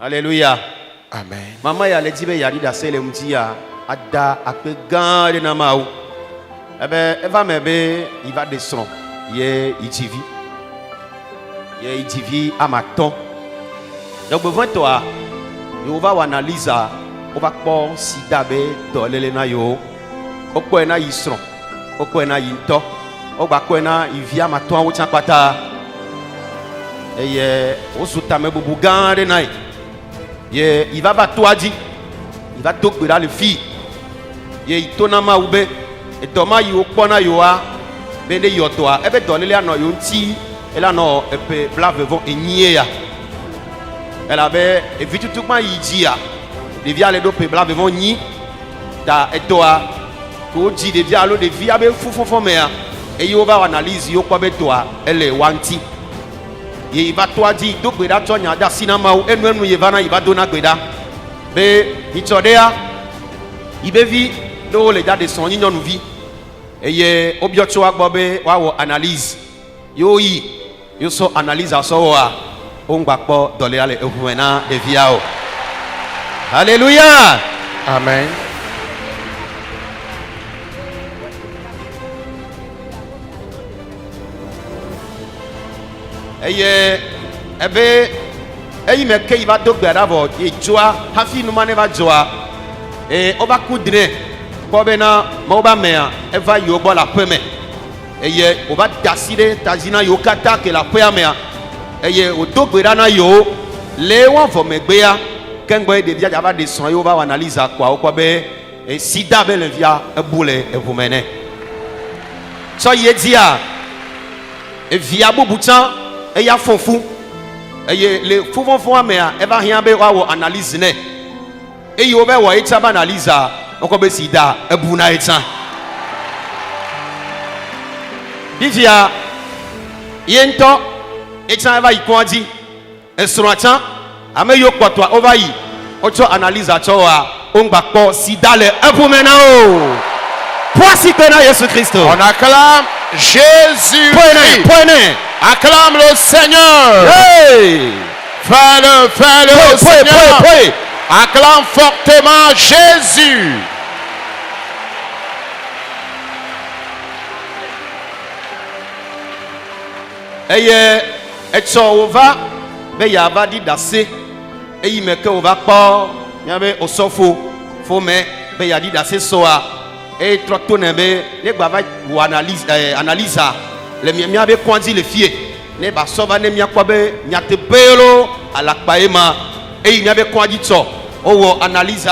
Alléluia. Amen. Maman ya le dibe ya dida sele mtia ada akpe gan de na maou. Ebe eva mebe il va descendre. Ye itivi. Ye itivi à maton. Donc besoin toi yo va analyser on va pas sida be dolele na yo. Okwe na yisron. Okwe na yinto. Ogba kwe na ivia maton wo tianpata. Eye o suta me bubu gan de na. Il va battre toi dit. Il va toquer dans le fil. Il tonama oube. Et Thomas il opona yoa. Bende yotoa. Ebe donner à no yonti. Elle a no epe blave vont enier ya. Elle avait évité tout ma idia. Devia les deux pe blave vont ni. Ta etoa. Ko di devia lo devia be fufufo mea. Et il va analyse yo kwa betoa. Elle est wanti. Il va toi dire donc beda to nya da sinama ou enu yevana il va donner beda be itodea ibevi do le da de son nyonu vi eye obiocho agbobe wa wo analyse yo yi yo so analyse aso wa ongba po dole ale ehuena de viao. Alléluia. Amen. Eyi meke il va dogbe d'abord et joa hafi nous mane va joa et on va coudre pour bena moba mea eva yo bo la peme eye on va daside tazina yo kata ke la pea mea eye o dogbe na yo le won vo megbea kengbo de dia va de son yo va analyse quoi ko be e sida be le via e boule e vous mene so ye dia e via bobutan et ya fonfou et le foufon fou mais elle va rien be wa analyse ne et yo be wa eta ba analyse on ko be sida e buna eta bivia yento eta va ikwandi e sroatan ame yo kwatwa over yi ocho analyse acho wa on gba po sida le e bu mena o poisi que na Jésus Christ On acclame Jésus. Prenez. Acclame le Seigneur. Hey! Fais-le, Seigneur. Pray. Acclame fortement Jésus. Eye etso ova be ya va di dase eyi meke ova po nyabe osofo fo me be ya di dase soa e trotto ne be le gba va analyse le mia be kwandi le fie ne ba sova ne mia kwa be nyate belo ala kpaema eyi mia be kwandi to o wo analyse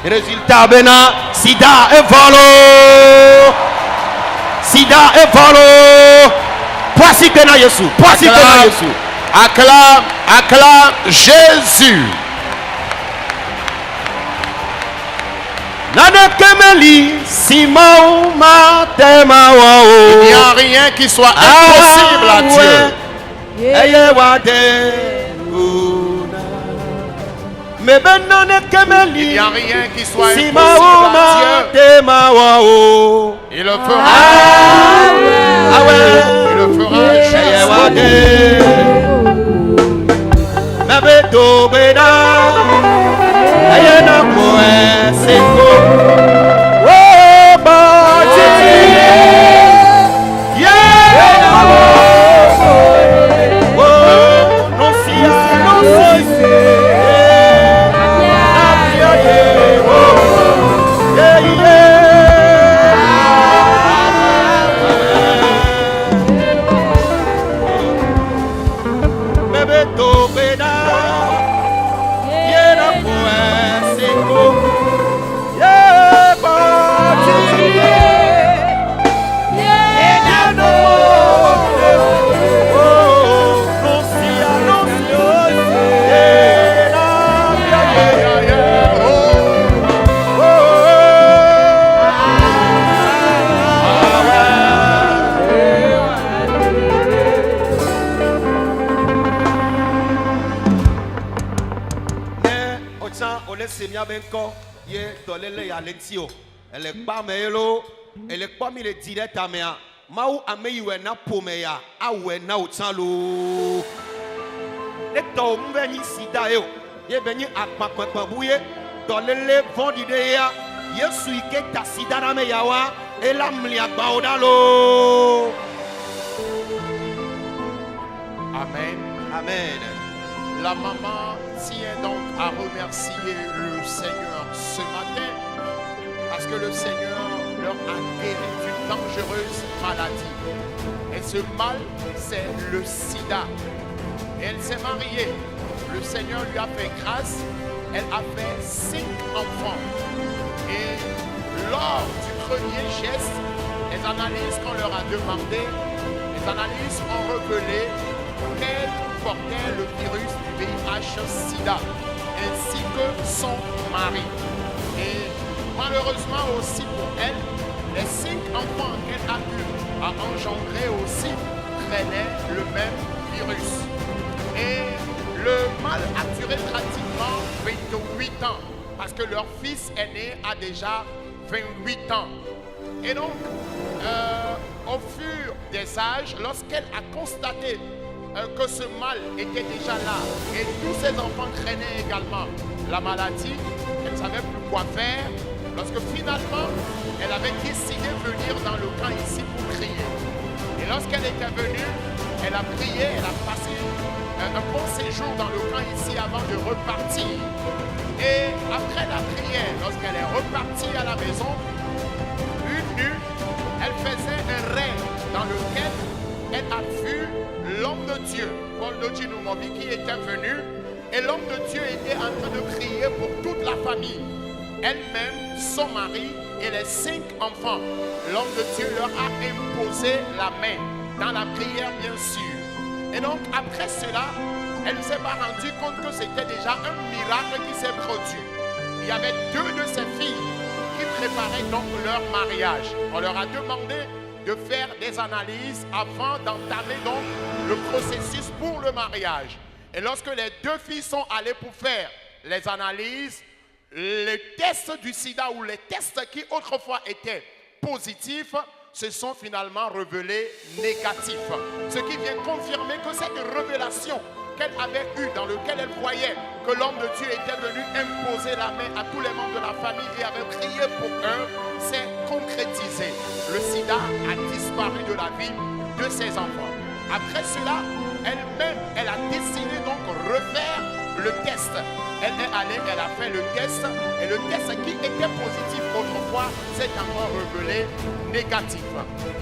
résultat bena sida e volo Poisi que na Jésus. Acclame Jésus. Nane kemeli simao matema wao. Il n'y a rien qui soit impossible à Dieu. Eye wade una. Me benone kemeli. Il n'y a rien qui soit simao impossible à Dieu. matema wao. Il le fera. Il le fera. Eye wade. Me bedo beda. Eye na koe seko. Oh, ba titi. Elle est pas melo, elle est pas mis le direct à mea. Mau ameiwe na pomeya, awe na utalo. Le to mveni sida yo. ye benyi akpakpakpabouye dolele vendidea yesu ike tasidana me yawa elamli agbaodalo. Amen. Amen. La maman tient donc à remercier le Seigneur ce matin parce que le Seigneur leur a guéri d'une dangereuse maladie. Et ce mal, c'est le sida. Elle s'est mariée. Le Seigneur lui a fait grâce. Elle a fait 5 enfants. Et lors du premier geste, les analyses qu'on leur a demandé, les analyses ont révélé qu'elle portait le virus du VIH-Sida, ainsi que son mari. Et malheureusement aussi pour elle, les 5 enfants qu'elle a eu à engendrer aussi traînaient le même virus. Et le mal a duré pratiquement 28 ans, parce que leur fils aîné a déjà 28 ans. Et donc, au fur des âges, lorsqu'elle a constaté que ce mal était déjà là, et tous ses enfants traînaient également la maladie, elle ne savait plus quoi faire, lorsque finalement, elle avait décidé de venir dans le camp ici pour prier. Et lorsqu'elle était venue, elle a prié, elle a passé un bon séjour dans le camp ici avant de repartir. Et après la prière, lorsqu'elle est repartie à la maison, une nuit, elle faisait un rêve dans lequel elle a vu l'homme de Dieu, Paul Dojinoumobi, qui était venu, et l'homme de Dieu était en train de prier pour toute la famille. Elle-même, son mari et les 5 enfants. L'homme de Dieu leur a imposé la main, dans la prière bien sûr. Et donc après cela, elle ne s'est pas rendue compte que c'était déjà un miracle qui s'est produit. Il y avait 2 de ses filles qui préparaient donc leur mariage. On leur a demandé de faire des analyses avant d'entamer donc le processus pour le mariage. Et lorsque les 2 filles sont allées pour faire les analyses, les tests du sida ou les tests qui autrefois étaient positifs se sont finalement révélés négatifs. Ce qui vient confirmer que cette révélation qu'elle avait eue, dans laquelle elle voyait que l'homme de Dieu était venu imposer la main à tous les membres de la famille et avait prié pour eux, s'est concrétisé. Le sida a disparu de la vie de ses enfants. Après cela, elle-même, elle a décidé donc refaire le test. Elle est allée, elle a fait le test, et le test qui était positif autrefois s'est encore révélé négatif.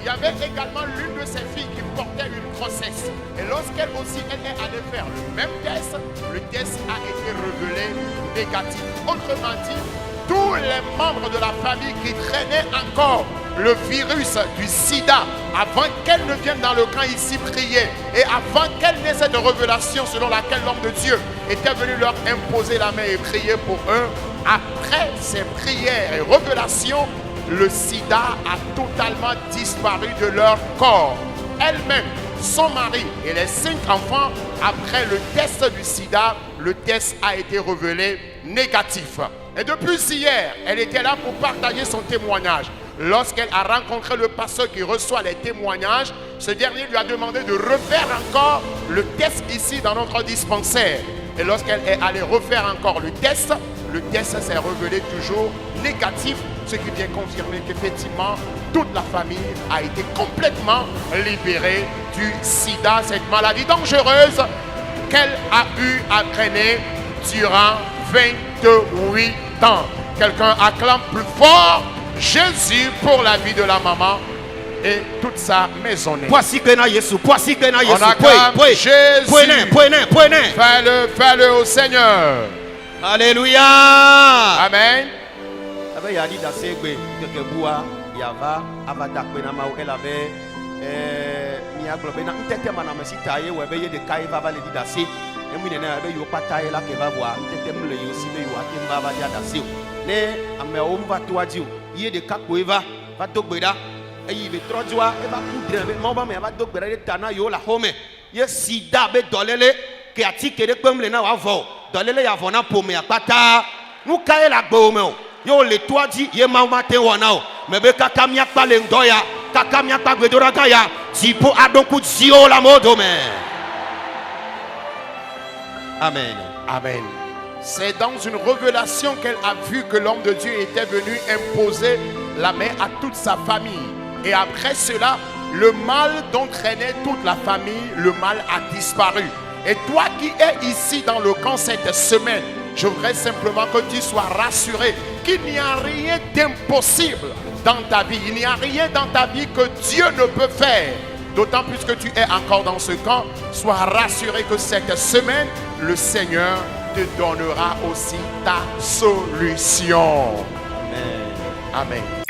Il y avait également l'une de ses filles qui portait une grossesse. Et lorsqu'elle aussi elle est allée faire le test a été révélé négatif. Autrement dit, tous les membres de la famille qui traînaient encore le virus du sida, avant qu'elle ne vienne dans le camp ici prier, et avant qu'elle n'ait cette révélation selon laquelle l'homme de Dieu était venu leur imposer la main et prier pour eux, après ces prières et révélations, le sida a totalement disparu de leur corps. Elle-même, son mari et les 5 enfants, après le test du sida, le test a été révélé négatif. Et depuis hier, elle était là pour partager son témoignage. Lorsqu'elle a rencontré le pasteur qui reçoit les témoignages, ce dernier lui a demandé de refaire encore le test ici dans notre dispensaire. Et lorsqu'elle est allée refaire encore le test s'est révélé toujours négatif, ce qui vient confirmer qu'effectivement, toute la famille a été complètement libérée du sida, cette maladie dangereuse qu'elle a eu à traîner durant 28 ans. Quelqu'un acclame plus fort Jésus pour la vie de la maman et toute sa maisonnée. On acclame Jésus. Fais-le au Seigneur. Alléluia. Amen. Elle avait yo le toi dit ye mama te wanao mebe kaka miakpa le ndoya kaka miakpa gbedoraka ya tipo adonku zio la modome. Amen. Amen. C'est dans une révélation qu'elle a vu que l'homme de Dieu était venu imposer la main à toute sa famille. Et après cela, le mal dont traînait toute la famille, le mal a disparu. Et toi qui es ici dans le camp cette semaine, je voudrais simplement que tu sois rassuré qu'il n'y a rien d'impossible dans ta vie. Il n'y a rien dans ta vie que Dieu ne peut faire. D'autant plus que tu es encore dans ce camp, sois rassuré que cette semaine, le Seigneur te donnera aussi ta solution. Amen. Amen.